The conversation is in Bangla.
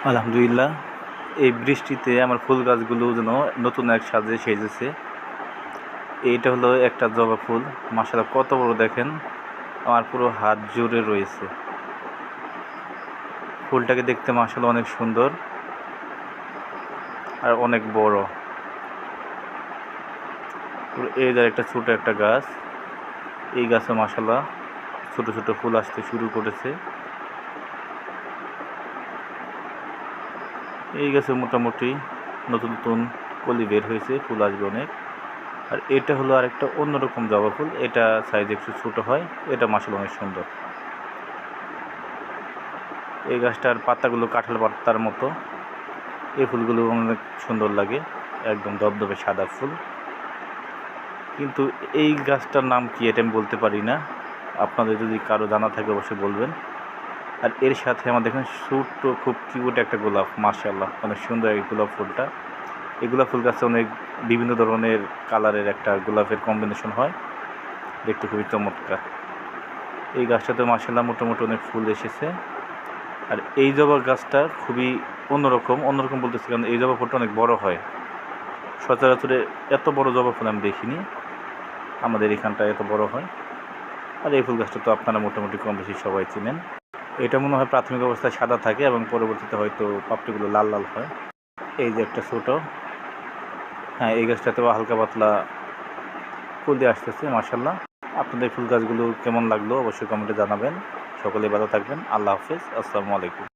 আলহামদুলিল্লাহ। এই বৃষ্টিতে আমার ফুল গাছগুলো যেন নতুন এক সাজে সেজেছে। এইটা হলো একটা জবা ফুল, মাশাআল্লাহ কত বড় দেখেন, আমার পুরো হাত জুড়ে রয়েছে। ফুলটাকে দেখতে মাশাআল্লাহ অনেক সুন্দর আর অনেক বড়। এই যে একটা ছোট একটা গাছ, এই গাছে মাশাআল্লাহ ছোট ছোট ফুল আসতে শুরু করেছে। এই গাছে মোটামুটি নতুন নতুন কলি বের হয়েছে, ফুল আসবে অনেক। আর এটা হলো আরেকটা অন্যরকম জবা ফুল, এটা সাইজ একটু ছোটো হয়, এটা মাশাআল্লাহ অনেক সুন্দর। এই গাছটার পাতাগুলো কাঁঠাল পাতার মতো, এই ফুলগুলো অনেক সুন্দর লাগে, একদম দবদবে সাদা ফুল। কিন্তু এই গাছটার নাম কি এটা আমি বলতে পারি না, আপনাদের যদি কারো জানা থাকে অবশ্যই বলবেন। আর এর সাথে আমার দেখেন ছোট্ট খুব কিউট একটা গোলাপ, মাশাআল্লাহ অনেক সুন্দর এই গোলাপ ফুলটা। এই গোলাপ ফুল গাছে অনেক বিভিন্ন ধরনের কালারের একটা গোলাপের কম্বিনেশন হয়, দেখতে খুবই চমৎকার। এই গাছটাতে মাশাআল্লাহ মোটামুটি অনেক ফুল এসেছে। আর এই জবা গাছটা খুবই অন্যরকম বলতেছি কারণ এই জবা ফুলটা অনেক বড় হয়। সচরাচর এত বড় জবা ফুল আমি দেখিনি, আমাদের এখানটায় এত বড় হয়। আর এই ফুল গাছটা তো আপনারা মোটামুটি কম বেশি সবাই চিনেন। এটা মনে হয় প্রাথমিক অবস্থায় সাদা থাকে এবং পরবর্তীতে হয়তো পাপড়িগুলো লাল লাল হয়। এই যে একটা ছোটো, হ্যাঁ এই গাছটাতেও হালকা পাতলা ফুল দিয়ে আসতেছে মাশাআল্লাহ। আপনাদের ফুল গাছগুলো কেমন লাগলো অবশ্যই কমেন্টে জানাবেন। সকলে ভালো থাকবেন। আল্লাহ হাফেজ, আসসালামু আলাইকুম।